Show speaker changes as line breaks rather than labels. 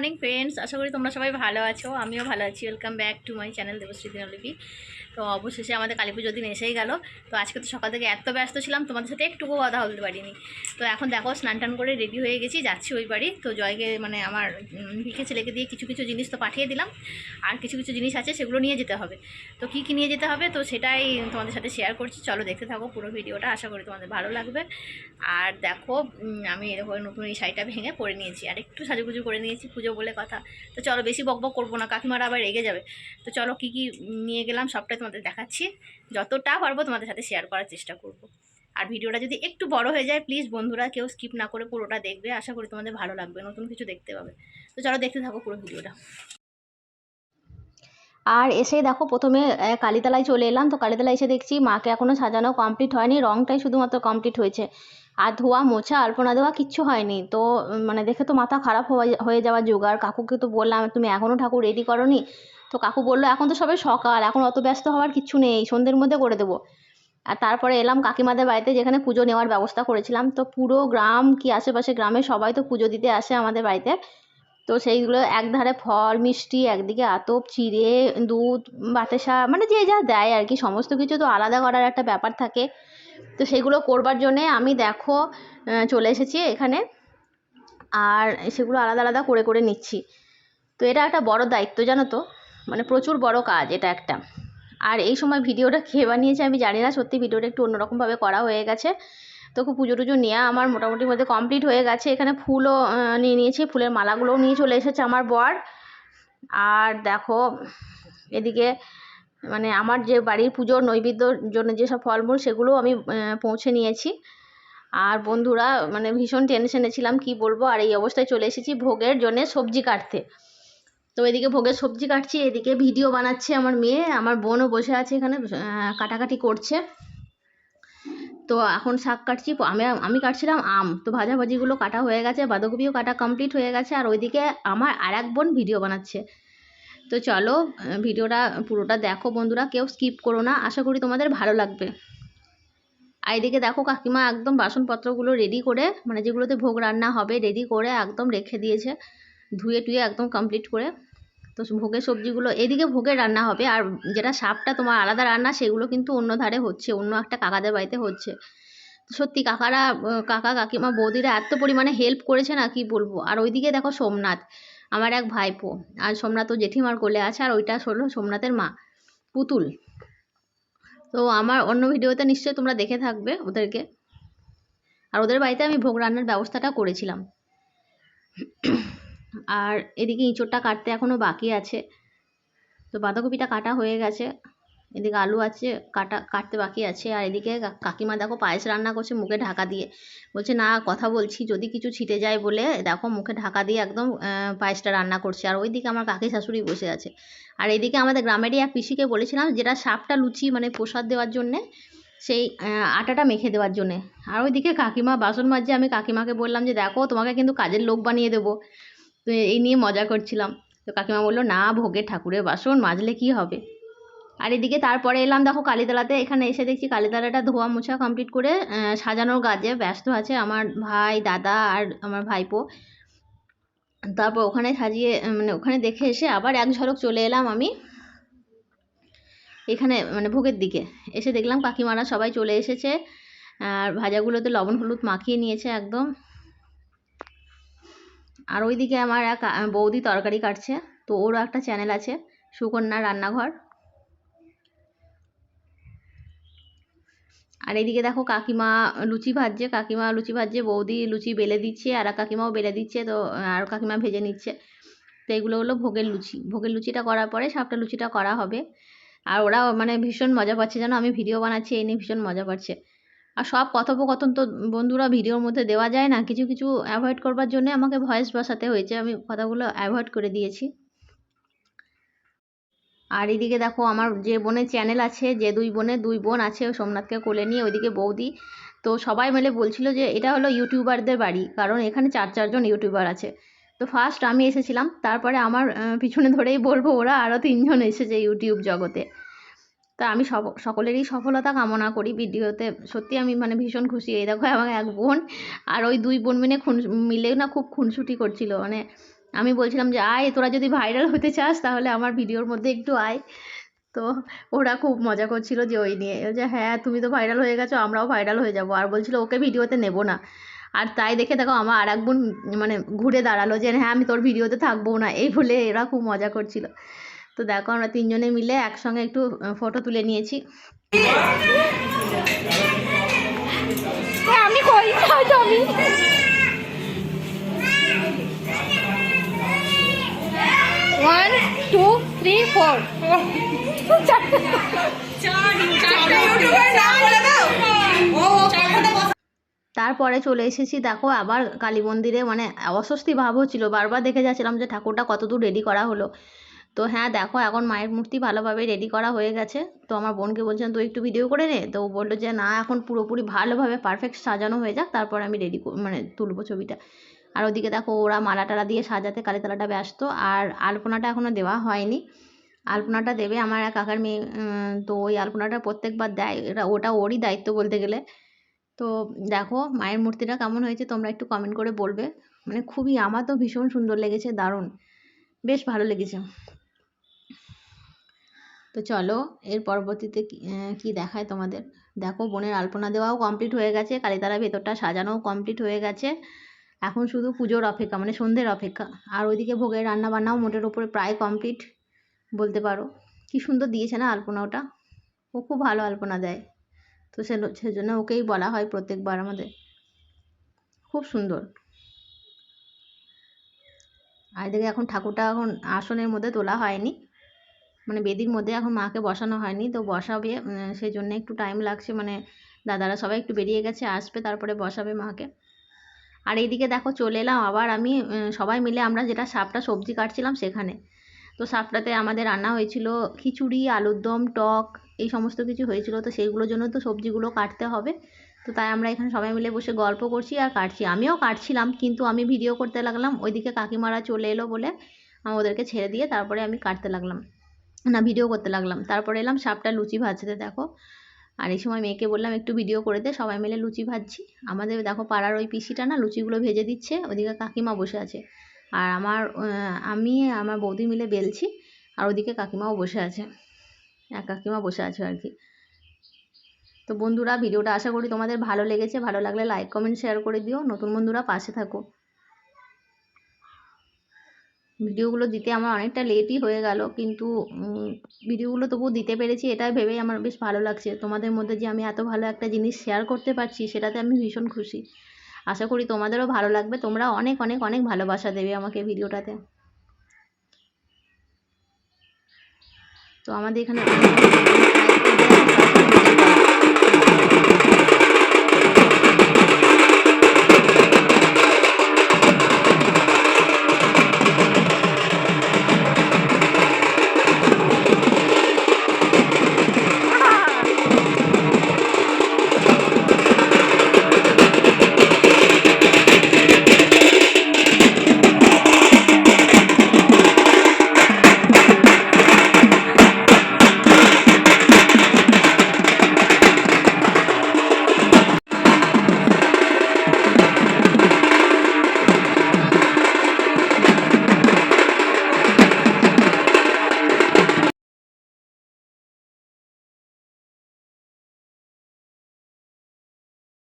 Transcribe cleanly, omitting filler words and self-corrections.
Morning friends, আশা করি তোমরা সবাই ভালো আছো। আমিও ভালো আছি। Welcome back to my channel Debashree Dinlipi. তো অবশেষে আমাদের কালী পুজোর দিন এসেই গেল। তো আজকে তো সকাল থেকে এত ব্যস্ত ছিলাম, তোমাদের সাথে একটুকু কথা বলতে পারিনি। তো এখন দেখো স্নান টান করে রেডি হয়ে গেছি, যাচ্ছি ওই বাড়ি। তো জয়কে মানে আমার ভিকে ছেলেকে দিয়ে কিছু কিছু জিনিস তো পাঠিয়ে দিলাম, আর কিছু কিছু জিনিস আছে সেগুলো নিয়ে যেতে হবে। তো কী কী নিয়ে যেতে হবে তো সেটাই তোমাদের সাথে শেয়ার করছি। চলো দেখতে থাকো পুরো ভিডিওটা, আশা করি তোমাদের ভালো লাগবে। আর দেখো আমি এরকম নতুন এই শাড়িটা ভেঙে পরে নিয়েছি, আর একটু সাজুগুজু করে নিয়েছি, পুজো বলে কথা। তো চলো বেশি বকবক করবো না, কাকিমারা আবার রেগে যাবে। তো চলো কী কী নিয়ে গেলাম সবটাই তোমাদের দেখাচ্ছি, যতটা পারবো তোমাদের সাথে শেয়ার করার চেষ্টা করব। আর ভিডিওটা যদি একটু বড় হয়ে যায় প্লিজ বন্ধুরা কেউ স্কিপ না করে পুরোটা দেখবে, আশা করি তোমাদের ভালো লাগবে, নতুন কিছু দেখতে পাবে। তো চলো দেখতে থাকো পুরো ভিডিওটা।
আর এসে দেখো প্রথমে কালীতলায় চলে এলাম। তো কালীতলায় এসে দেখছি মাকে এখনও সাজানো কমপ্লিট হয়নি, রংটাই শুধুমাত্র কমপ্লিট হয়েছে, আর ধোয়া মোছা আলপনা দেওয়া কিচ্ছু হয়নি। তো মানে দেখে তো মাথা খারাপ হয়ে যাওয়ার জোগাড়। কাকুকে তো বললাম তুমি এখনও ঠাকুর রেডি করোনি। তো কাকু বললো এখন তো সবে সকাল, এখন অত ব্যস্ত হওয়ার কিচ্ছু নেই, সন্ধ্যের মধ্যে করে দেবো। আর তারপরে এলাম কাকিমাদের বাড়িতে, যেখানে পুজো নেওয়ার ব্যবস্থা করেছিলাম। তো পুরো গ্রাম কি আশেপাশে গ্রামে সবাই তো পুজো দিতে আসে আমাদের বাড়িতে। তো সেইগুলো একধারে ফল মিষ্টি, একদিকে আতপ চিড়ে দুধ বাতাসা, মানে যে যা দেয় আর কি, সমস্ত কিছু তো আলাদা করার একটা ব্যাপার থাকে। তো সেগুলো করবার জন্যে আমি দেখো চলে এসেছি এখানে, আর সেগুলো আলাদা আলাদা করে করে নিচ্ছি। তো এটা একটা বড় দায়িত্ব জানো তো, মানে প্রচুর বড় কাজ এটা একটা। আর এই সময় ভিডিওটা কে বানিয়েছে আমি জানি না, সত্যি ভিডিওটা একটু অন্যরকমভাবে করা হয়ে গেছে। তো খুব পুজো টুজো নেওয়া আমার মোটামুটি মধ্যে কমপ্লিট হয়ে গেছে। এখানে ফুলও নিয়ে নিয়েছি, ফুলের মালাগুলোও নিয়ে চলে এসেছে আমার বর। আর দেখো এদিকে মানে আমার যে বাড়ির পুজোর নৈবেদ্যর জন্য যেসব ফলমূল সেগুলোও আমি পৌঁছে নিয়েছি। আর বন্ধুরা মানে ভীষণ টেনশনে ছিলাম কি বলবো, আর এই অবস্থায় চলে এসেছি ভোগের জন্য সবজি কাটতে। তো এদিকে ভোগের সবজি কাটছি, এদিকে ভিডিও বানাচ্ছে আমার মেয়ে, আমার বোনও বসে আছে এখানে কাটাকাটি করছে। তো এখন শাক কাটছি, আমি কাটছিলাম আম। তো ভাজাভাজিগুলো কাটা হয়ে গেছে, বাঁধাকপিও কাটা কমপ্লিট হয়ে গেছে, আর ওইদিকে আমার আর এক বোন ভিডিও বানাচ্ছে। তো চলো ভিডিওটা পুরোটা দেখো বন্ধুরা, কেউ স্কিপ করো না, আশা করি তোমাদের ভালো লাগবে। আর এদিকে দেখো কাকিমা একদম বাসনপত্রগুলো রেডি করে, মানে যেগুলোতে ভোগ রান্না হবে রেডি করে একদম রেখে দিয়েছে, ধুয়ে টুয়ে একদম কমপ্লিট করে। তো ভোগের সবজিগুলো এদিকে ভোগের রান্না হবে, আর যেটা সাপটা তোমার আলাদা রান্না সেগুলো কিন্তু অন্য ধারে হচ্ছে, অন্য একটা কাকাদের বাড়িতে হচ্ছে। সত্যি কাকারা কাকা কাকিমা বৌদিরা এত পরিমাণে হেল্প করেছে না কি বলবো। আর ওইদিকে দেখো সোমনাথ আমার এক ভাইপো, আর সোমনাথ ও জেঠিমার কোলে আছে, আর ওইটা হলো সোমনাথের মা পুতুল। তো আমার অন্য ভিডিওতে নিশ্চয়ই তোমরা দেখে থাকবে ওদেরকে। আর ওদের বাড়িতে আমি ভোগ রান্নার ব্যবস্থাটা করেছিলাম। আর এদিকে ইঁচড়টা কাটতে এখনও বাকি আছে। তো বাঁধাকপিটা কাটা হয়ে গেছে, এদিকে আলু আছে কাটতে বাকি আছে। আর এদিকে কাকিমা দেখো পায়েস রান্না করছে মুখে ঢাকা দিয়ে, বলছে না কথা বলছি যদি কিছু ছিটে যায় বলে, দেখো মুখে ঢাকা দিয়ে একদম পায়েসটা রান্না করছে। আর ওইদিকে আমার কাকি শাশুড়ি বসে আছে। আর এদিকে আমাদের গ্রামেরই এক পিসিকে বলেছিলাম যেটা সাপটা লুচি মানে প্রসাদ দেওয়ার জন্যে, সেই আটাটা মেখে দেওয়ার জন্যে। আর ওইদিকে কাকিমা বাসন মাজছে, আমি কাকিমাকে বললাম যে দেখো তোমাকে কিন্তু কাজের লোক বানিয়ে দেবো। তো এই নিয়ে মজা করছিলাম। তো কাকিমা বললো না ভোগের ঠাকুরের বাসন মাজলে কি হবে। আর এদিকে তারপরে এলাম দেখো কালীতলাতে, এখানে এসে দেখছি কালীতলাটা ধোয়া মোছা কমপ্লিট করে সাজানোর কাজে ব্যস্ত আছে আমার ভাই দাদা আর আমার ভাইপো। তারপর ওখানে সাজিয়ে মানে ওখানে দেখে এসে আবার এক ঝলক চলে এলাম আমি এখানে মানে ভোগের দিকে। এসে দেখলাম কাকিমারা সবাই চলে এসেছে, আর ভাজাগুলোতে লবণ হলুদ মাখিয়ে নিয়েছে একদম। আর ওইদিকে আমার এক বৌদি তরকারি কাটছে, তো ওরও একটা চ্যানেল আছে সুকন্যা রান্নাঘর। আর এইদিকে দেখো কাকিমা লুচি ভাজছে, বৌদি লুচি বেলে দিচ্ছে, আর কাকিমাও বেলে দিচ্ছে। তো আর কাকিমা ভেজে নিচ্ছে। তো এগুলো হলো ভোগের লুচিটা করার পরে সাপটা লুচিটা করা হবে। আর ওরা মানে ভীষণ মজা পাচ্ছে যেন আমি ভিডিও বানাচ্ছি এই নিয়ে, ভীষণ মজা পাচ্ছে। আর সব কথোপকথন তো বন্ধুরা ভিডিওর মধ্যে দেওয়া যায় না, কিছু কিছু অ্যাভয়েড করবার জন্য আমাকে ভয়েস বসাতে হয়েছে, আমি কথাগুলো অ্যাভয়েড করে দিয়েছি। আর এদিকে দেখো আমার যে বোনের চ্যানেল আছে, যে দুই বোন আছে সোমনাথকে কোলে নিয়ে, ওইদিকে বৌদি। তো সবাই মিলে বলছিল যে এটা হলো ইউটিউবারদের বাড়ি, কারণ এখানে চারজন ইউটিউবার আছে। তো ফার্স্ট আমি এসেছিলাম, তারপরে আমার পিছনে ধরেই বলবো ওরা আরও 3জন এসেছে ইউটিউব জগতে। তা আমি সকলেরই সফলতা কামনা করি ভিডিওতে। সত্যি আমি মানে ভীষণ খুশি। এই দেখো আমার এক বোন আর ওই 2 বোন মিলে না খুব খুনসুটি করছিল, মানে আমি বলছিলাম যে আয়, তোরা যদি ভাইরাল হতে চাস তাহলে আমার ভিডিওর মধ্যে একটু আয়। তো ওরা খুব মজা করছিল যে ওই নিয়ে, যে হ্যাঁ তুমি তো ভাইরাল হয়ে গেছো, আমরাও ভাইরাল হয়ে যাব। আর বলছিল ওকে ভিডিওতে নেব না। আর তাই দেখে দেখো আমার আর এক বোন মানে ঘুরে দাঁড়ালো যে হ্যাঁ আমি তোর ভিডিওতে থাকবো না, এই বলে এরা খুব মজা করছিল। তো দেখো আমরা তিনজনে মিলে একসঙ্গে একটু ফটো তুলে নিয়েছি। আমি কই আমি 1 2 3 4 তারপরে চলে এসেছি দেখো আবার কালী মন্দিরে। মানে অস্বস্তি ভাব হচ্ছিল, বারবার দেখে যাচ্ছিলাম যে ঠাকুরটা কতদূর রেডি করা হলো। তো হ্যাঁ দেখো এখন মায়ের মূর্তি ভালোভাবে রেডি করা হয়ে গেছে। তো আমার বোনকে বলছিলাম তুই একটু ভিডিও করে নে, তো ও বললো যে না এখন পুরোপুরি ভালোভাবে পারফেক্ট সাজানো হয়ে যাক, তারপর আমি রেডি মানে তুলবো ছবিটা। আর ওদিকে দেখো ওরা মালা টালা দিয়ে সাজাতে কালীতলাটা ব্যস্ত। আর আলপনাটা এখনও দেওয়া হয়নি, আলপনাটা দেবে আমার এক কাকার মেয়ে। তো ওই আলপনাটা প্রত্যেকবার দেয়, ওটা ওরই দায়িত্ব বলতে গেলে। তো দেখো মায়ের মূর্তিটা কেমন হয়েছে তোমরা একটু কমেন্ট করে বলবে। মানে খুবই, আমার তো ভীষণ সুন্দর লেগেছে, দারুণ, বেশ ভালো লেগেছে। তো চলো এর পরবর্তীতে কি দেখায় তোমাদের। দেখো বোনের আলপনা দেওয়াও কমপ্লিট হয়ে গেছে, কালীতলার ভেতরটা সাজানোও কমপ্লিট হয়ে গেছে। এখন শুধু পুজোর অপেক্ষা, মানে সন্ধ্যের অপেক্ষা। আর ওইদিকে ভোগের রান্না বান্নাও মোটের ওপরে প্রায় কমপ্লিট বলতে পারো। কি সুন্দর দিয়েছে না আলপনা ওটা, ও খুব ভালো আলপনা দেয়। তো সেজন্য ওকেই বলা হয় প্রত্যেকবার আমাদের, খুব সুন্দর। আর এদিকে এখন ঠাকুরটা এখন আসনের মধ্যে তোলা হয়নি, মানে বেদির মধ্যে এখন মাকে বসানো হয়নি, তো বসাবে, সেই জন্য একটু টাইম লাগছে। মানে দাদারা সবাই একটু বেরিয়ে গেছে, আসবে তারপরে বসাবে মাকে। আর এইদিকে দেখো চলে এলাম আবার আমি, সবাই মিলে আমরা যেটা সাপটা সবজি কাটছিলাম সেখানে। তো সাপটাতে আমাদের রান্না হয়েছিল খিচুড়ি, আলুর দম, টক, এই সমস্ত কিছু হয়েছিল। তো সেইগুলোর জন্য তো সবজিগুলো কাটতে হবে। তো তাই আমরা এখানে সবাই মিলে বসে গল্প করছি আর কাটছি। আমিও কাটছিলাম কিন্তু আমি ভিডিও করতে লাগলাম, ওইদিকে কাকিমারা চলে এলো বলে আমি ওদেরকে ছেড়ে দিয়ে তারপরে আমি কাটতে লাগলাম, না ভিডিও করতে লাগলাম। তারপরে এলাম সাপটা লুচি ভাজতে দেখো। আর এই সময় মেয়েকে বললাম একটু ভিডিও করে দে, সবাই মিলে লুচি ভাজছি। আমাদের দেখো পাড়ার ওই পিসিটা না লুচিগুলো ভেজে দিচ্ছে, ওদিকে কাকিমা বসে আছে। আর আমি আমার বৌদি মিলে বেলছি, আর ওদিকে কাকিমাও বসে আছে, এক কাকিমা বসে আছে আর কি। তো বন্ধুরা ভিডিওটা আশা করি তোমাদের ভালো লেগেছে, ভালো লাগলে লাইক কমেন্ট শেয়ার করে দিও, নতুন বন্ধুরা পাশে থাকো। ভিডিওগুলো দিতে আমার অনেকটা লেটই হয়ে গেল, কিন্তু ভিডিওগুলো তবুও দিতে পেরেছি, এটাই ভেবেই আমার বেশ ভালো লাগছে। তোমাদের মধ্যে যে আমি এত ভালো একটা জিনিস শেয়ার করতে পারছি সেটাতে আমি ভীষণ খুশি। আশা করি তোমাদেরও ভালো লাগবে, তোমরা অনেক অনেক অনেক ভালোবাসা দেবে আমাকে ভিডিওটাতে। তো আমাদের এখানে